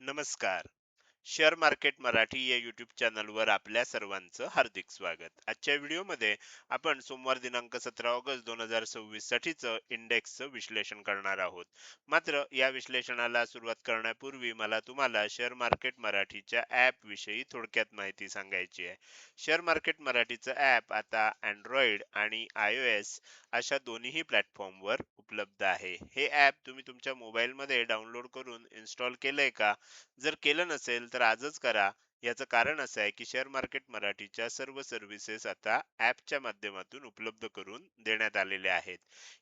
नमस्कार. Share market Marathi या YouTube चॅनलवर आपल्या सर्वांचं हार्दिक स्वागत. आजच्या व्हिडिओमध्ये आपण सोमवार दिनांक 17 ऑगस्ट 2026 साठीचं इंडेक्सचं विश्लेषण करणार आहोत. मात्र या विश्लेषणाला सुरुवात करण्यापूर्वी मला तुम्हाला शेअर मार्केट मराठीच्या ॲप विषयी थोडक्यात माहिती सांगायची आहे. शेअर मार्केट मराठीचं ॲप आता अँड्रॉइड आणि iOS अशा दोन्ही प्लॅटफॉर्मवर उपलब्ध आहे. हे ॲप तुम्ही तुमच्या मोबाईलमध्ये डाउनलोड करून इन्स्टॉल केलंय का? जर केलं नसेल तर आजच करा. याचं कारण असं आहे की शेअर मार्केट मराठीच्या सर्व सर्व्हिसेस आता ॲपच्या माध्यमातून उपलब्ध करून देण्यात आलेल्या आहेत.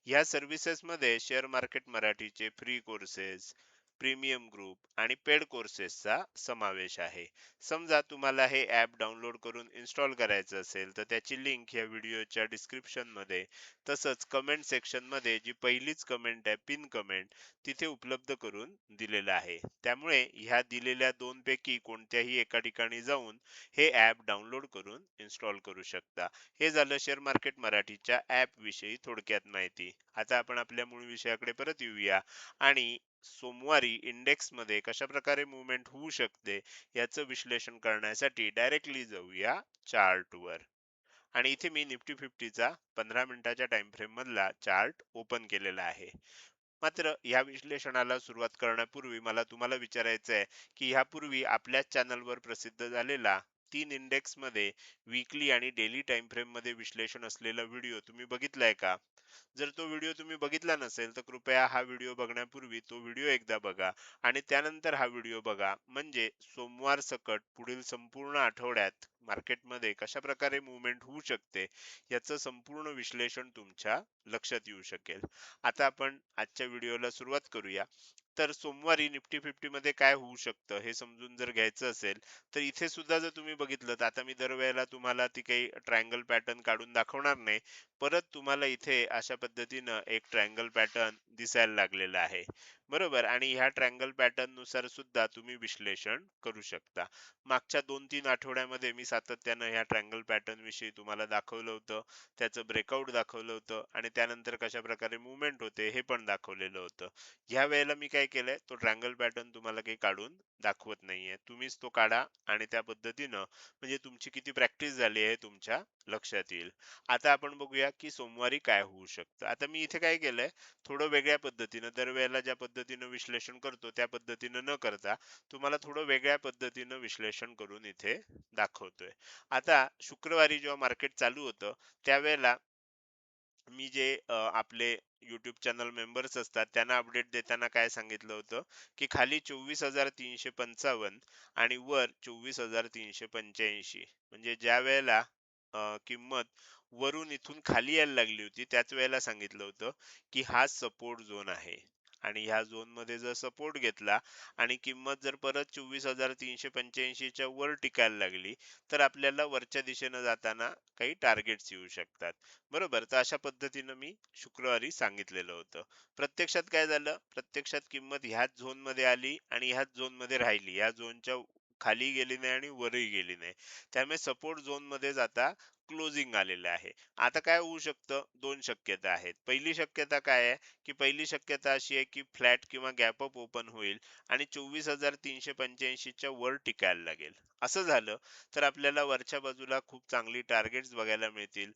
ह्या सर्व्हिसेसमध्ये शेअर मार्केट मराठीचे फ्री कोर्सेस, प्रीमियम ग्रुप आणि पेड कोर्सेसचा समावेश आहे. समजा तुम्हाला हे ॲप डाउनलोड करून इन्स्टॉल करायचं असेल तर त्याची लिंक या व्हिडिओच्या डिस्क्रिप्शनमध्ये तसंच कमेंट सेक्शनमध्ये जी पहिलीच कमेंट आहे पिन कमेंट तिथे उपलब्ध करून दिलेलं आहे. त्यामुळे ह्या दिलेल्या दोन पैकी कोणत्याही एका ठिकाणी जाऊन हे ॲप डाउनलोड करून इन्स्टॉल करू शकता. हे झालं शेअर मार्केट मराठीच्या ॲप विषयी थोडक्यात माहिती. आता आपण आपल्या मूळ विषयाकडे परत येऊया आणि सोमवारी इंडेक्स मध्ये कशा प्रकारे मुवमेंट होऊ शकते याचं विश्लेषण करण्यासाठी डायरेक्टली जाऊया चार्ट वर. आणि इथे मी निफ्टी फिफ्टीचा 15 मिनिटाच्या टाइम फ्रेम मधला चार्ट ओपन केलेला आहे. मात्र या विश्लेषणाला सुरुवात करण्यापूर्वी मला तुम्हाला विचारायचं आहे की ह्यापूर्वी आपल्याच चॅनलवर प्रसिद्ध झालेला 3 इंडेक्स मध्ये वीकली आणि डेली टाइम फ्रेम मध्ये विश्लेषण असलेला व्हिडिओ तुम्ही बघितलाय का? जर तो व्हिडिओ तुम्ही बघितला नसेल तर कृपया हा व्हिडिओ बघण्यापूर्वी तो व्हिडिओ एकदा बघा आणि त्यानंतर हा व्हिडिओ बघा. म्हणजे सोमवार सकट पुढील संपूर्ण आठवड्यात मार्केटमध्ये कशा प्रकारे मुवमेंट होऊ शकते याचं संपूर्ण विश्लेषण तुमच्या लक्षात येऊ शकेल. आता आपण आजच्या व्हिडिओला सुरुवात करूया. तर सोमवारी निफ्टी फिफ्टी मध्ये काय होऊ शकतं हे समजून जर घ्यायचं असेल तर इथे सुद्धा जर तुम्ही बघितलं तर आता मी दरवेळेला तुम्हाला ती काही ट्रायंगल पॅटर्न काढून दाखवणार नाही. परत तुम्हाला इथे अशा पद्धतीनं एक ट्रायंगल पॅटर्न दिसायला लागलेला आहे. बरोबर, आणि ह्या ट्रायंगल पॅटर्न नुसार सुद्धा तुम्ही विश्लेषण करू शकता. मागच्या 2-3 आठवड्यामध्ये मी सातत्यानं ह्या ट्रायंगल पॅटर्न विषयी तुम्हाला दाखवलं होतं. त्याचं ब्रेकआउट दाखवलं होतं आणि त्यानंतर कशा प्रकारे मुवमेंट होते हे पण दाखवलेलं होतं. ह्या वेळेला मी काय केलंय, तो ट्रायंगल पॅटर्न तुम्हाला काही काढून दाखवत नाहीये. तुम्हीच तो काढा आणि त्या पद्धतीनं म्हणजे तुमची किती प्रॅक्टिस झाली आहे तुमच्या लक्षात येईल. आता आपण बघूया की सोमवारी काय होऊ शकतं. आता मी इथे काय केलंय, थोडं वेगळ्या पद्धतीनं दरवेळेला ज्या पद्धतीनं विश्लेषण करतो त्या पद्धतीनं न करता तुम्हाला थोडं वेगळ्या पद्धतीनं विश्लेषण करून इथे दाखवतोय. आता शुक्रवारी जेव्हा मार्केट चालू होतं त्यावेळेला मी जे आपले YouTube चॅनल मेंबर्स असतात त्यांना अपडेट देताना काय सांगितलं होतं, की खाली 24,355 आणि वर 24,385. म्हणजे ज्या वेळेला किंमत वरून इथून खाली यायला लागली होती त्याच वेळेला सांगितलं होतं, की हा सपोर्ट झोन आहे. आणि ह्या झोन मध्ये जर सपोर्ट घेतला आणि किंमत जर परत 24,385 च्या वर टिकायला लागली तर आपल्याला वरच्या दिशेनं जाताना काही टार्गेट्स येऊ शकतात. बरोबर, तर अशा पद्धतीनं मी शुक्रवारी सांगितलेलं होतं. प्रत्यक्षात काय झालं, प्रत्यक्षात किंमत ह्याच झोन मध्ये आली आणि ह्याच झोन मध्ये राहिली. ह्या झोनच्या खाली गेली नाही आणि वरही गेली नाही. त्यामुळे सपोर्ट झोन मध्ये जाता क्लोजिंग आलेलं आहे. आता काय होऊ शकतं, दोन शक्यता आहेत. पहिली शक्यता काय आहे, की पहिली शक्यता अशी आहे की फ्लॅट किंवा गॅप अप ओपन होईल आणि 24,385 च्या वर टिकायला लागेल. असं झालं तर आपल्याला वरच्या बाजूला खूप चांगली टार्गेट्स बघायला मिळतील.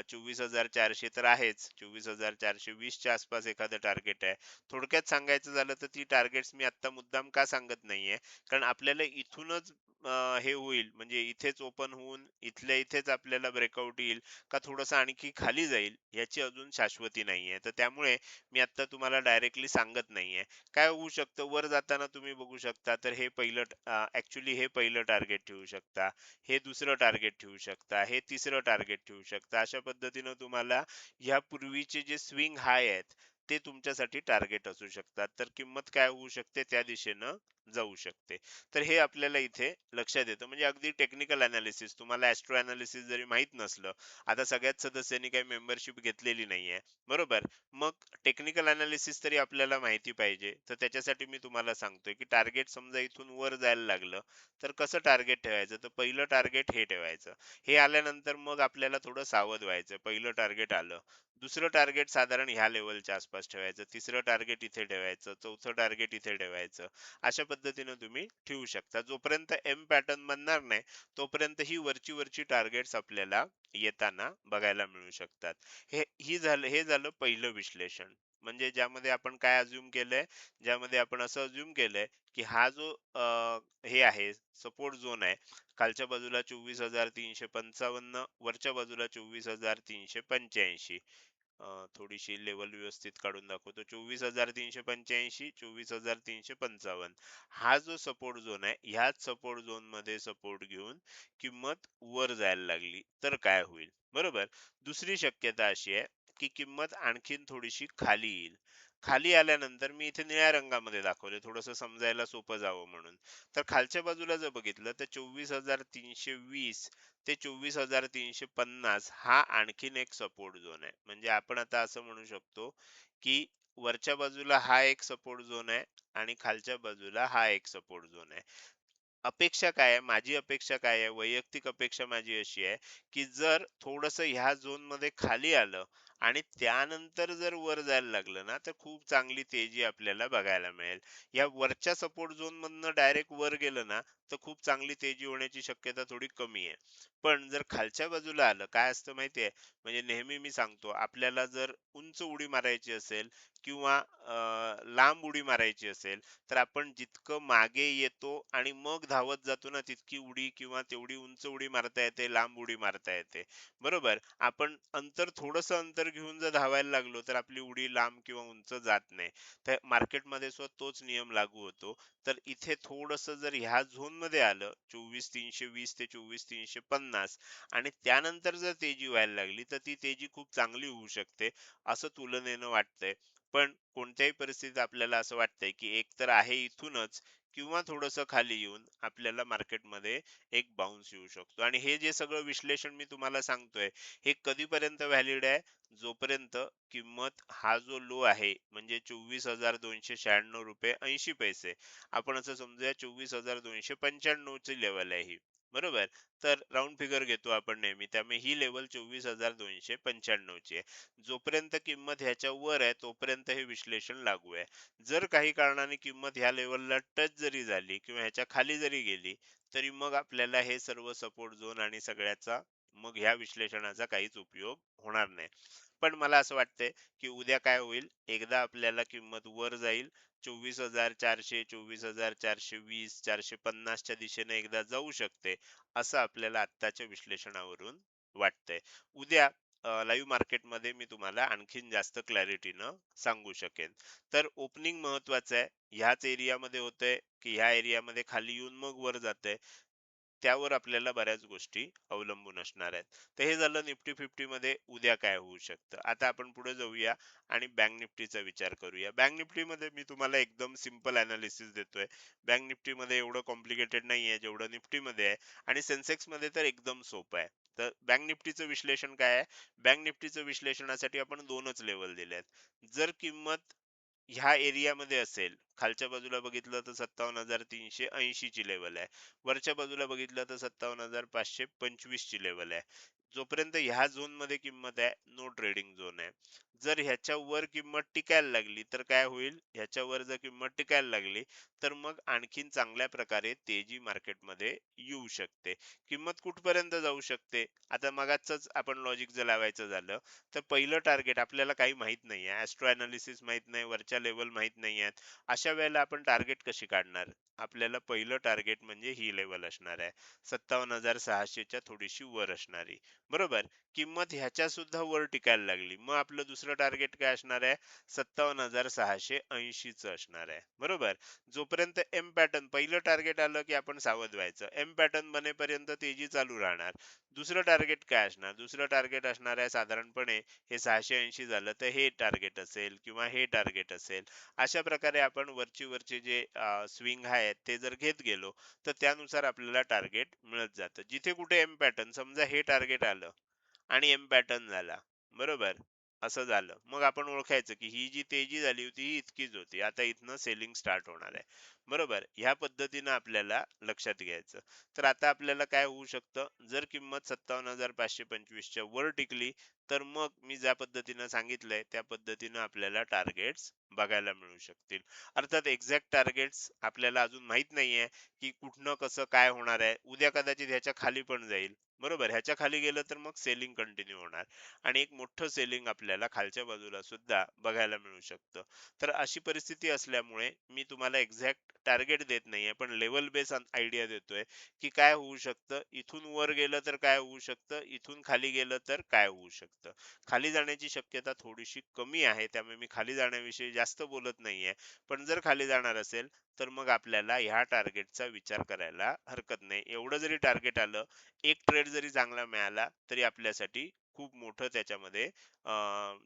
24,400 तर आहेच, 24,420 च्या आसपास एखादं टार्गेट आहे. थोडक्यात सांगायचं झालं तर ती टार्गेट्स मी आता मुद्दाम का सांगत नाहीये, कारण आपल्याला इथूनच हे होईल, म्हणजे इथेच ओपन होऊन इथल्या इथेच आपल्याला ब्रेकआउट येईल का थोडंसं आणखी खाली जाईल याची अजून शाश्वती नाहीये. तर त्यामुळे मी आता तुम्हाला डायरेक्टली सांगत नाहीये. काय होऊ शकतं, वर जाताना तुम्ही बघू शकता तर हे पहिलं ऍक्च्युली हे पहिलं टार्गेट ठेवू शकता, हे दुसरं टार्गेट ठेवू शकता, हे तिसरं टार्गेट ठेवू शकता. अशा पद्धतीनं तुम्हाला ह्या पूर्वीचे जे स्विंग हाय आहेत ते तुमच्यासाठी टार्गेट असू शकतात. तर किंमत काय होऊ शकते त्या दिशेनं जाऊ शकते. तर हे आपल्याला इथे लक्षात येतं. म्हणजे अगदी टेक्निकल अनालिसिस, तुम्हाला ॲस्ट्रो अनालिसिस जरी माहित नसलं, आता सगळ्याच सदस्यांनी काही मेंबरशिप घेतलेली नाहीये, बरोबर? मग टेक्निकल अनालिसिस तरी आपल्याला माहिती पाहिजे. तर त्याच्यासाठी मी तुम्हाला सांगतोय की टार्गेट समजा इथून वर जायला लागलं तर कसं टार्गेट ठेवायचं, तर पहिलं टार्गेट हे ठेवायचं. हे आल्यानंतर मग आपल्याला थोडं सावध व्हायचं. पहिलं टार्गेट आलं, दुसरं टार्गेट साधारण ह्या लेवलच्या आसपास ठेवायचं, तिसरं टार्गेट इथे ठेवायचं, चौथं टार्गेट इथे ठेवायचं. अशा पद्धतीने तुम्ही ठेवू शकता. जोपर्यंत एम पॅटर्न बनणार नाही तोपर्यंत ही वरची वरची टार्गेट्स आपल्याला येताना बघायला मिळू शकतात. हे झालं पहिलं विश्लेषण. म्हणजे ज्यामध्ये आपण काय अज्युम केलंय, ज्यामध्ये आपण असं अज्युम केलंय की हा जो हे आहे सपोर्ट झोन आहे, खालच्या बाजूला 24,355, वरच्या बाजूला 24,385. थोडीशी लेवल व्यवस्थित काढून दाखवतो. 24,385, 24,355 हा जो सपोर्ट झोन आहे, ह्याच सपोर्ट झोन मध्ये सपोर्ट घेऊन किंमत वर जायला लागली तर काय होईल? बरोबर. दुसरी शक्यता अशी आहे की किंमत आणखीन थोडीशी खाली येईल. खाली आल्यानंतर मी इथे निळ्या रंगामध्ये दाखवले थोडस समजायला सोपं जावं म्हणून. तर खालच्या बाजूला जर बघितलं तर 24,320 ते 24,350 हा आणखीन एक सपोर्ट झोन आहे. म्हणजे आपण आता असं म्हणू शकतो की वरच्या बाजूला हा एक सपोर्ट झोन आहे आणि खालच्या बाजूला हा एक सपोर्ट झोन आहे. अपेक्षा काय आहे? माझी अपेक्षा काय आहे? वैयक्तिक अपेक्षा माझी अशी आहे, की जर थोडंसं ह्या झोनमध्ये खाली आलं आणि त्यानंतर जर वर जायला लागलं ना, तर खूप चांगली तेजी आपल्याला बघायला मिळेल. या वरच्या सपोर्ट झोनमधनं डायरेक्ट वर गेलं ना, तर खूप चांगली तेजी होण्याची शक्यता थोडी कमी आहे. पण जर खालच्या बाजूला आलं, काय असतं माहिती आहे? म्हणजे नेहमी मी सांगतो, आपल्याला जर उंच उडी मारायची असेल किंवा लांब उडी मारायची असेल, तर आपण जितकं मागे येतो आणि मग धावत जातो ना, तितकी उडी किंवा तेवढी उंच उडी मारता येते, लांब उडी मारता येते. बरोबर. आपण थोडंसं अंतर घेऊन जर धावायला लागलो तर आपली उडी लांब किंवा उंच जात नाही. तर मार्केटमध्ये सुद्धा तोच नियम लागू होतो. तर इथे थोडंसं जर ह्या झोन मध्ये आलं 24,320 ते 24,350 आणि त्यानंतर जर तेजी व्हायला लागली तर ती तेजी खूप चांगली होऊ शकते असं तुलनेनं वाटतंय. पण कोणत्याही परिस्थितीत आपल्याला असं वाटतंय की एक तर आहे इथूनच किंवा थोडंसं खाली येऊन आपल्याला मार्केटमध्ये एक बाउन्स येऊ शकतो. आणि हे जे सगळं विश्लेषण मी तुम्हाला सांगतोय, हे कधीपर्यंत व्हॅलिड आहे? जोपर्यंत किंमत हा जो लो आहे म्हणजे 24,296 रुपये 80 पैसे, आपण असं समजूया 24,295 ची लेवल आहे ही. बरोबर. तर राऊंड फिगर घेतो आपण नेहमी, त्यामुळे ही लेवल 24,295 ची आहे. जोपर्यंत किंमत ह्याच्या वर आहे तोपर्यंत हे विश्लेषण लागू आहे. जर काही कारणाने किंमत ह्या लेवलला टच जरी झाली किंवा ह्याच्या खाली जरी गेली, तरी मग आपल्याला हे सर्व सपोर्ट झोन आणि सगळ्याचा मग ह्या विश्लेषणाचा काहीच उपयोग होणार नाही. पण मला असं वाटतंय की उद्या काय होईल, एकदा आपल्याला किंमत वर जाईल 24,400, 24,420, 450 च्या दिशेने एकदा जाऊ शकते, असं आपल्याला आत्ताच्या विश्लेषणावरून वाटतंय. उद्या लाईव्ह मार्केटमध्ये मी तुम्हाला आणखीन जास्त क्लॅरिटीनं सांगू शकेन. तर ओपनिंग महत्वाचं आहे. ह्याच एरियामध्ये होतंय की ह्या एरियामध्ये खाली येऊन मग वर जातंय, त्यावर आपल्याला बऱ्याच गोष्टी अवलंबून असणार आहेत. तर हे झालं निफ्टी 50 मध्ये उद्या काय होऊ शकतं. आता आपण पुढे जाऊया आणि बँक निफ्टीचा विचार करूया. बँक निफ्टी मध्ये मी तुम्हाला एकदम सिंपल अनालिसिस देतोय. बँक निफ्टी मध्ये एवढं कॉम्प्लिकेटेड नाहीये जेवढं निफ्टी मध्ये आहे. आणि सेन्सेक्स मध्ये तर एकदम सोपं आहे. तर बँक निफ्टीचं विश्लेषण काय आहे? बँक निफ्टीचं विश्लेषणासाठी आपण दोनच लेवल दिले आहेत. जर किंमत ह्या एरियामध्ये असेल, खालच्या बाजूला बघितलं तर 57,380 ची लेवल आहे, वरच्या बाजूला बघितलं तर 57,525 ची लेवल आहे. जोपर्यंत ह्या झोन मध्ये किंमत आहे, नो ट्रेडिंग झोन आहे. जर ह्याच्या वर किंमत टिकायला लागली तर काय होईल? ह्याच्या वर जर किंमत टिकायला लागली तर मग आणखीन चांगल्या प्रकारे तेजी मार्केटमध्ये येऊ शकते. किंमत कुठपर्यंत जाऊ शकते? आता मगाचच आपण लॉजिक जर लावायचं झालं, तर पहिलं टार्गेट आपल्याला काही माहित नाहीये, ऍस्ट्रो अनालिसिस माहित नाही, वरच्या लेवल माहित नाहीयेत. अशा वेळेला आपण टार्गेट कशी काढणार? आपल्याला पहिलं टार्गेट म्हणजे ही लेवल असणार आहे, 57,600 च्या थोडीशी वर असणारी. बरोबर. किंमत ह्याच्या सुद्धा वर टिकायला लागली, मग आपलं दुसरं टार्गेट काय असणार आहे? 57,680 च असणार आहे. बरोबर. जोपर्यंत एम पॅटर्न पहिलं टार्गेट आलं की आपण सावध व्हायचं, एम पॅटर्न बनेपर्यंत तेजी चालू राहणार. दुसरं टार्गेट काय असणार? दुसरं टार्गेट असणार आहे साधारणपणे हे 680 झालं तर हे टार्गेट असेल किंवा हे टार्गेट असेल. अशा प्रकारे आपण वरची वरचे जे स्विंग आहेत ते जर घेत गेलो तर त्यानुसार आपल्याला टार्गेट मिळत जातं. जिथे कुठे एम पॅटर्न, समजा हे टार्गेट आलं आणि एम पॅटर्न झाला, बरोबर, असं झालं, मग आपण ओळखायचं की ही जी तेजी झाली होती ही इतकीच होती, आता इथनं सेलिंग स्टार्ट होणार आहे. बरोबर. ह्या पद्धतीनं आपल्याला लक्षात घ्यायचं. तर आता आपल्याला काय होऊ शकतं, जर किंमत 57,525 च्या वर टिकली तर मग मी ज्या पद्धतीनं सांगितलंय त्या पद्धतीनं आपल्याला टार्गेट्स बघायला मिळू शकतील. अर्थात एक्झॅक्ट टार्गेट्स आपल्याला अजून माहित नाहीये, की कुठनं कसं काय होणार आहे. उद्या कदाचित ह्याच्या खाली पण जाईल. बरोबर. ह्याच्या खाली गेलं तर मग सेलिंग कंटिन्यू होणार आणि एक मोठं सेलिंग आपल्याला खालच्या बाजूला सुद्धा बघायला मिळू शकतं. तर अशी परिस्थिती असल्यामुळे मी तुम्हाला एक्झॅक्ट टार्गेट देत नाहीये, पण लेव्हल बेस आयडिया देतोय, की काय होऊ शकतं, इथून वर गेलं तर काय होऊ शकतं, इथून खाली गेलं तर काय होऊ शकतं. खाली जाण्याची शक्यता थोडीशी कमी आहे, त्यामुळे मी खाली जाण्याविषयी जास्त बोलत नाहीये. पण जर खाली जाणार असेल, तर मग आपल्याला ह्या टार्गेटचा विचार करायला हरकत नाही. एवढं जरी टार्गेट आलं, एक ट्रेड जरी चांगला मिळाला, तरी आपल्यासाठी खूप मोठं त्याच्यामध्ये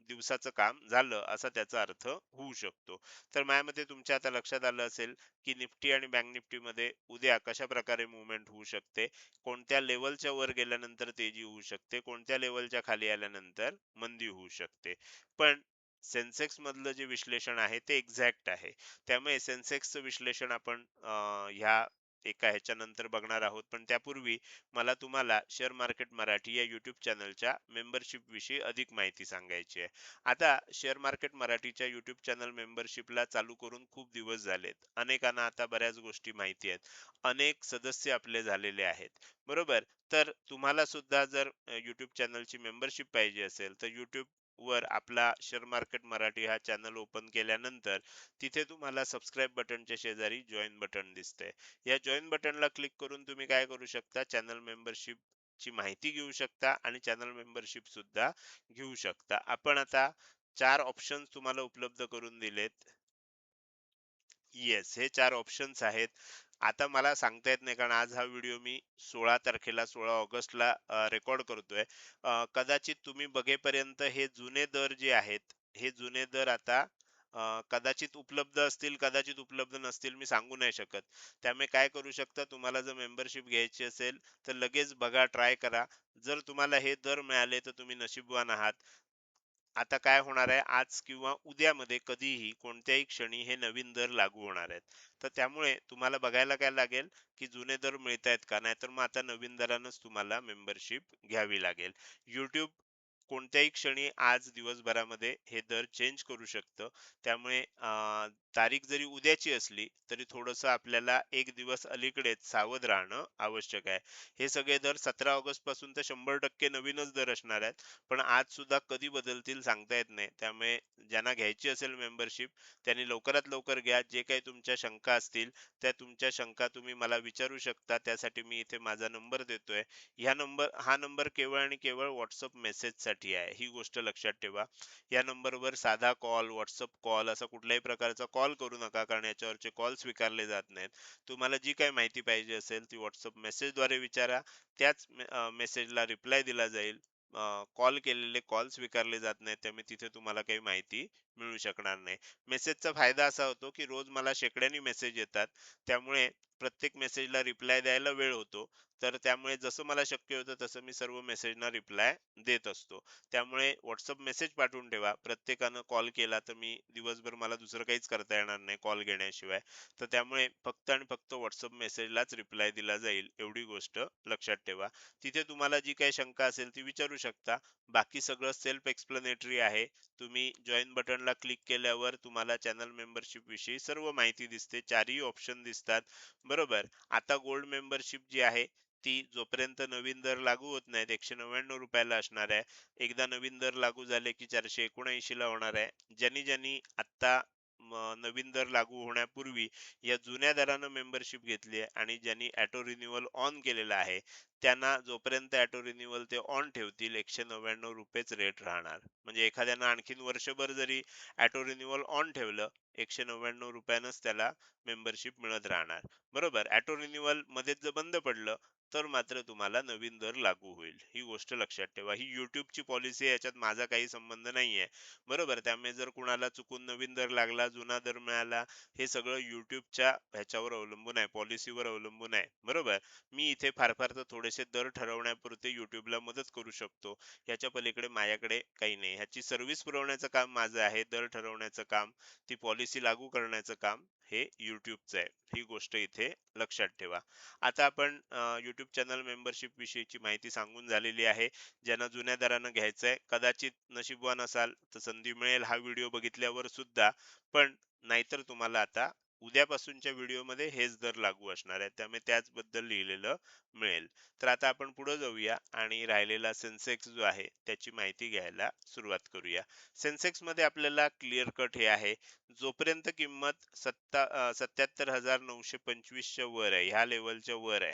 दिवसाचं काम झालं असा त्याचा अर्थ होऊ शकतो. तर माझ्या मते तुमच्या आता लक्षात आलं असेल, की निफ्टी आणि बँक निफ्टीमध्ये उद्या कशा प्रकारे मूव्हमेंट होऊ शकते, कोणत्या लेवलच्या वर गेल्यानंतर तेजी होऊ शकते, कोणत्या लेवलच्या खाली आल्यानंतर मंदी होऊ शकते. पण सेन्सेक्स मधलं जे विश्लेषण आहे ते एक्झॅक्ट आहे. त्यामुळे सेन्सेक्सचं विश्लेषण आपण ह्या एका ह्याच्यानंतर बघणार आहोत. पण त्यापूर्वी मला तुम्हाला शेअर मार्केट मराठी या YouTube चॅनलच्या मेंबरशिप विषयी अधिक माहिती सांगायची आहे. आता शेअर मार्केट मराठीच्या YouTube चॅनल मेंबरशिपला चालू करून खूप दिवस झालेत. अनेकांना आता बऱ्याच गोष्टी माहिती आहेत. अनेक सदस्य आपले झालेले आहेत. बरोबर? तर तुम्हाला सुद्धा जर YouTube चॅनलची मेंबरशिप पाहिजे असेल, तर YouTube वर आपला शेअर मार्केट मराठी हा चॅनल ओपन केल्यानंतर तिथे तुम्हाला सबस्क्राईब बटनच्या शेजारी जॉईन बटन दिसतंय. या जॉईन बटनला क्लिक करून तुम्ही काय करू शकता, चॅनल मेंबरशिप ची माहिती घेऊ शकता आणि चॅनल मेंबरशिप सुद्धा घेऊ शकता. आपण आता 4 ऑप्शन्स तुम्हाला उपलब्ध करून दिलेत. येस, हे 4 ऑप्शन्स आहेत. आता मला सांगता येत नाही कारण आज हा व्हिडिओ मी 16 तारखेला 16 ऑगस्टला रेकॉर्ड करतोय. कदाचित तुम्ही बघेपर्यंत हे जुने दर जे आहेत, हे जुने दर आता कदाचित उपलब्ध असतील, कदाचित उपलब्ध नसतील, मी सांगू नाही शकत. त्यामुळे काय करू शकता, तुम्हाला जर मेंबरशिप घ्यायची असेल, तर लगेच बघा, ट्राय करा. जर तुम्हाला हे दर मिळाले, तर तुम्ही नशीबवान आहात. आता काय होणार आहे, आज किंवा उद्यामध्ये कधीही कोणत्याही क्षणी हे नवीन दर लागू होणार आहेत. तर त्यामुळे तुम्हाला बघायला काय लागेल, की जुने दर मिळतायत का? नाहीतर मग आता नवीन दरानंच तुम्हाला मेंबरशिप घ्यावी लागेल. YouTube कोणत्याही क्षणी आज दिवसभरामध्ये हे दर चेंज करू शकतं. त्यामुळे तारीख जरी उद्याची असली, तरी थोडंसं आपल्याला एक दिवस अलीकडेच सावध राहणं आवश्यक आहे. हे सगळे दर 17 ऑगस्ट पासून तर 100% नवीनच दर असणार आहेत. पण आज सुद्धा कधी बदलतील सांगता येत नाही. त्यामुळे ज्यांना घ्यायची असेल मेंबरशिप, त्यांनी लवकरात लवकर घ्या. जे काही तुमच्या शंका असतील, त्या तुमच्या शंका तुम्ही मला विचारू शकता. त्यासाठी मी इथे माझा नंबर देतोय. हा नंबर केवळ आणि केवळ WhatsApp मेसेजसाठी आहे. ही गोष्ट लक्षात ठेवा. या नंबरवर साधा कॉल, WhatsApp कॉल असा कुठल्याही प्रकारचा कॉल करू नका, कारण याच्यावरचे कॉल स्वीकारले जात नाहीत. तुम्हाला जी काही माहिती पाहिजे असेल ती WhatsApp मेसेजद्वारे विचारा. त्याच मेसेजला रिप्लाय दिला जाईल. कॉल केलेले कॉल स्वीकारले जात नाहीत, त्यामुळे तिथे तुम्हाला काही माहिती मिळू शकणार नाही. मेसेजचा फायदा असा होतो, की रोज मला शेकड्यानी मेसेज येतात. त्यामुळे प्रत्येक मेसेजला रिप्लाय द्यायला वेळ होतो. तर त्यामुळे जसं मला शक्य होतं तसं मी सर्व मेसेजना रिप्लाय देत असतो. त्यामुळे WhatsApp मेसेज पाठवून ठेवा. प्रत्येकानं कॉल केला तर मी दिवसभर मला दुसरं काहीच करता येणार नाही कॉल घेण्याशिवाय. तर त्यामुळे फक्त आणि फक्त WhatsApp मेसेजलाच रिप्लाय दिला जाईल, एवढी गोष्ट लक्षात ठेवा. तिथे तुम्हाला जी काही शंका असेल ती विचारू शकता. बाकी सगळं सेल्फ एक्सप्लेनेटरी आहे. तुम्ही जॉइन बटनला क्लिक केल्यावर तुम्हाला चॅनल मेंबरशिप विषयी सर्व माहिती दिसते. चारही ऑप्शन दिसतात. बरोबर. आता गोल्ड मेंबरशिप जी आहे, ती जोपर्यंत नवीन दर लागू होत नाहीत, ₹199 असणार आहे. एकदा नवीन दर लागू झाले की 479 ला होणार आहे. ज्यांनी आता नवीन दर लागू होण्यापूर्वी या जुन्या दरानं मेंबरशिप घेतली आहे आणि ज्यांनी ऑटो रिन्यूअल ऑन केलेला आहे, त्यांना जोपर्यंत ऑटो रिन्यूअल ते ऑन ठेवतील ₹199 रेट राहणार. म्हणजे एखाद्यानं आणखीन वर्षभर जरी ऑटो रिन्यूअल ऑन ठेवलं, ₹199 त्याला मेंबरशिप मिळत राहणार. बरोबर. ऑटो रिन्यूअल मध्येच जर बंद पडलं, तर मात्र तुम्हाला नवीन दर लागू होईल. ही गोष्ट लक्षात ठेवा. ही YouTubeची पॉलिसी आहे, याच्यात माझा काही संबंध नाहीये. बरोबर. त्यामुळे जर कुणाला चुकून नवीन दर लागला, जुना दर मिळाला, हे सगळं YouTubeच्या ह्याच्यावर अवलंबून आहे, पॉलिसीवर अवलंबून आहे. बरोबर. मी इथे फार फार तर थोडेसे दर ठरवण्यापुरते YouTubeला मदत करू शकतो. याच्या पलीकडे माझ्याकडे काही नाही. ह्याची सर्व्हिस पुरवण्याचं काम माझं आहे. दर ठरवण्याचं काम, ती पॉलिसी लागू करण्याचं काम हे YouTubeचं आहे. ही गोष्ट इथे लक्षात ठेवा. आता आपण YouTube चॅनल मेंबरशिप विषयीची माहिती सांगून झालेली आहे. ज्यांना जुन्या दरानं घ्यायचं आहे, कदाचित नशीबवान असाल तर संधी मिळेल हा व्हिडिओ बघितल्यावर सुद्धा. पण नाहीतर तुम्हाला आता उद्यापासूनच्या व्हिडिओमध्ये हेच दर लागू असणार आहे. त्यामुळे त्याचबद्दल लिहिलेलं मिळेल. तर आता आपण पुढे जाऊया आणि राहिलेला सेन्सेक्स जो आहे त्याची माहिती घ्यायला सुरुवात करूया. सेन्सेक्स मध्ये आपल्याला क्लिअर कट हे आहे, जोपर्यंत किंमत 77,925 च्या वर आहे, ह्या लेवलच्या वर आहे,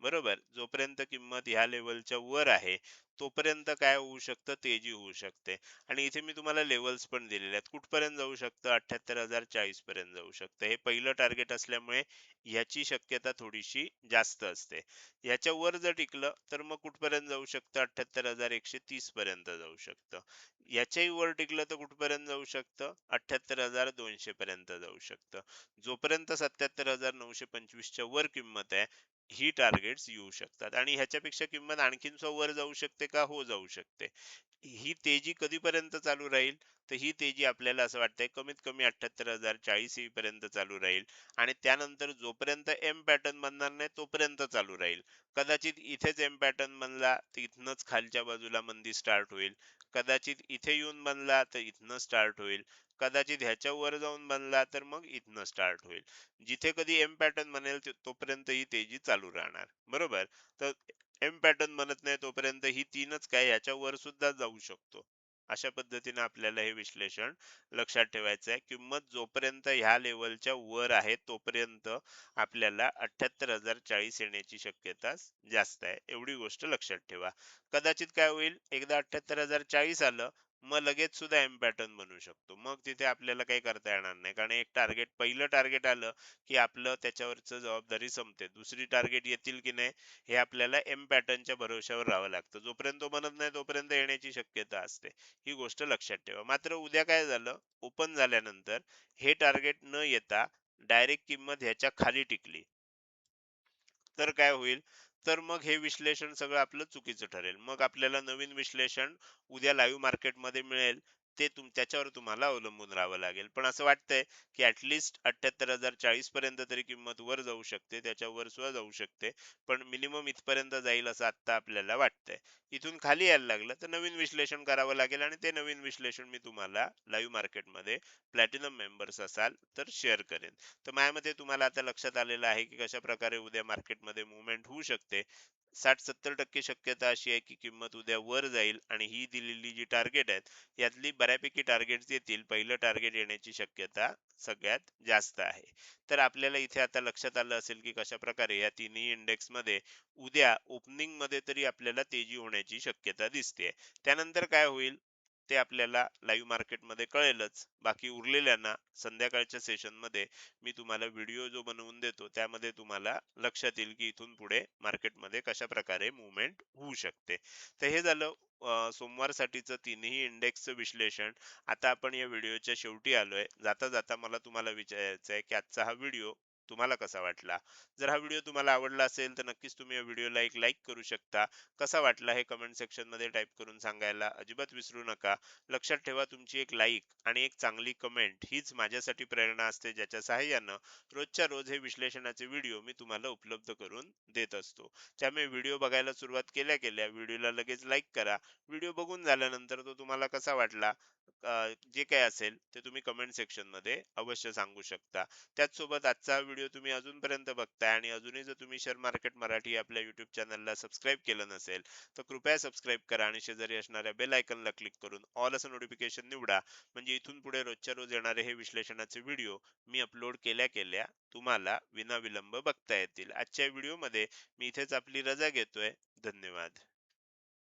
बरोबर, जोपर्यंत किंमत ह्या लेवलच्या वर आहे तोपर्यंत काय होऊ शकतं, तेजी होऊ शकते. आणि इथे मी तुम्हाला लेवल्स पण दिलेले आहेत, कुठपर्यंत जाऊ शकतं, 78,040 पर्यंत जाऊ शकतं. हे पहिलं टार्गेट असल्यामुळे ह्याची शक्यता थोडीशी जास्त असते. ह्याच्या वर जर टिकलं तर मग कुठपर्यंत जाऊ शकतं, 78,130 पर्यंत जाऊ शकतं. याच्याही वर टिकलं तर कुठपर्यंत जाऊ शकतं, 78,200 पर्यंत जाऊ शकतं. जोपर्यंत 77,925 च्या वर किंमत आहे, ही टार्गेट्स येऊ शकतात. आणि ह्याच्यापेक्षा किंमत आणखीन वर जाऊ शकते का, हो जाऊ शकते. ही तेजी कधीपर्यंत चालू राहील, तर ही तेजी आपल्याला असं वाटतंय कमीत कमी 78,040 पर्यंत चालू राहील. आणि त्यानंतर जोपर्यंत एम पॅटर्न बनणार नाही तोपर्यंत चालू राहील. कदाचित इथेच एम पॅटर्न बनला तर इथनच खालच्या बाजूला मंदी स्टार्ट होईल. कदाचित इथे येऊन बनला तर इथनं स्टार्ट होईल. कदाचित ह्याच्या वर जाऊन बनला तर मग इथनं स्टार्ट होईल. जिथे कधी एम पॅटर्न बनेल तोपर्यंत ही तेजी चालू राहणार, बरोबर. तर एम पॅटर्न बनत नाही तोपर्यंत ही तीनच काय ह्याच्या वर सुद्धा जाऊ शकतो. अशा पद्धतीने आपल्याला हे विश्लेषण लक्षात ठेवायचं आहे. किंमत जोपर्यंत ह्या लेवलच्या वर आहे तोपर्यंत आपल्याला 78,040 येण्याची शक्यता जास्त आहे, एवढी गोष्ट लक्षात ठेवा. कदाचित काय होईल, एकदा 78,040 आलं मग लगेच सुद्धा एम पॅटर्न बनू शकतो. मग तिथे आपल्याला काही करता येणार नाही, कारण एक टार्गेट, पहिलं टार्गेट आलं की आपलं त्याच्यावरच जबाबदारी संपते. दुसरी टार्गेट येतील की नाही हे आपल्याला एम पॅटर्नच्या भरोश्यावर राहावं लागतं. जोपर्यंत तो बनत नाही तोपर्यंत येण्याची शक्यता असते. ही गोष्ट लक्षात ठेवा. मात्र उद्या काय झालं, ओपन झाल्यानंतर हे टार्गेट न येता डायरेक्ट किंमत ह्याच्या खाली टिकली तर काय होईल, तर मग हे विश्लेषण सगळं आपलं चुकीचं ठरेल. मग आपल्याला नवीन विश्लेषण उद्या लाईव्ह मार्केटमध्ये मिळेल, ते त्याच्यावर तुम्हाला अवलंबून राहावं लागेल. पण असं वाटतंय की ऍटलिस्ट 78,040 पर्यंत तरी किंमत वर जाऊ शकते, त्याच्यावर सुद्धा जाऊ शकते. पण मिनिमम इथपर्यंत जाईल असं आता आपल्याला वाटतंय. इथून खाली यायला लागलं तर नवीन विश्लेषण करावं लागेल, आणि ते नवीन विश्लेषण मी तुम्हाला लाईव्ह मार्केटमध्ये प्लॅटिनम मेंबर्स असाल तर शेअर करेन. तर माझ्या मते तुम्हाला आता लक्षात आलेलं आहे की कशा प्रकारे उद्या मार्केटमध्ये मुवमेंट होऊ शकते. 60-70% शक्यता अशी आहे की किंमत उद्या वर जाईल, आणि ही दिलेली जी टार्गेट आहेत यातली बऱ्यापैकी टार्गेट येतील. पहिलं टार्गेट येण्याची शक्यता सगळ्यात जास्त आहे. तर आपल्याला इथे आता लक्षात आलं असेल की कशा प्रकारे या तिन्ही इंडेक्स मध्ये उद्या ओपनिंग मध्ये तरी आपल्याला तेजी होण्याची शक्यता दिसते. त्यानंतर काय होईल ते आपल्याला लाईव्ह मार्केटमध्ये कळेलच. बाकी उरलेल्यांना संध्याकाळच्या सेशन मध्ये मी तुम्हाला व्हिडिओ जो बनवून देतो त्यामध्ये तुम्हाला लक्षात येईल की इथून पुढे मार्केटमध्ये कशा प्रकारे मुवमेंट होऊ शकते. तर हे झालं सोमवारसाठीचं तिन्ही इंडेक्सचं विश्लेषण. आता आपण या व्हिडिओच्या शेवटी आलोय. जाता जाता मला तुम्हाला विचारायचं आहे की आजचा हा व्हिडिओ तुम्हाला कसा वाटला. जर हा व्हिडिओ तुम्हाला आवडला असेल तर नक्कीच तुम्ही या व्हिडिओला एक लाईक करू शकता. कसा वाटला हे कमेंट सेक्शन मध्ये टाईप करून सांगायला अजिबात विसरू नका. लक्षात ठेवा, तुमची एक लाईक आणि एक चांगली कमेंट हीच माझ्यासाठी प्रेरणा असते, ज्याच्या सहाय्यानं रोजच्या रोज हे विश्लेषणाचे व्हिडिओ मी तुम्हाला उपलब्ध करून देत असतो. त्यामुळे व्हिडिओ बघायला सुरुवात केल्या केल्या व्हिडिओला लगेच लाईक करा. व्हिडिओ बघून झाल्यानंतर तो तुम्हाला कसा वाटला, जे काही असेल ते तुम्ही कमेंट सेक्शन मध्ये अवश्य सांगू शकता. त्याचसोबत आजचा व्हिडिओ तुम्ही अजूनपर्यंत बघताय आणि अजूनही जर तुम्ही शेअर मार्केट मराठी आपल्या युट्यूब चॅनलला सबस्क्राईब केलं नसेल तर कृपया सबस्क्राईब करा, आणि शेजारी असणाऱ्या बेल आयकॉनला क्लिक करून ऑल असं नोटिफिकेशन निवडा. म्हणजे इथून पुढे रोजच्या रोज येणारे हे विश्लेषणाचे व्हिडिओ मी अपलोड केल्या केल्या तुम्हाला विनाविलंब बघता येतील. आजच्या व्हिडिओमध्ये मी इथेच आपली रजा घेतोय. धन्यवाद.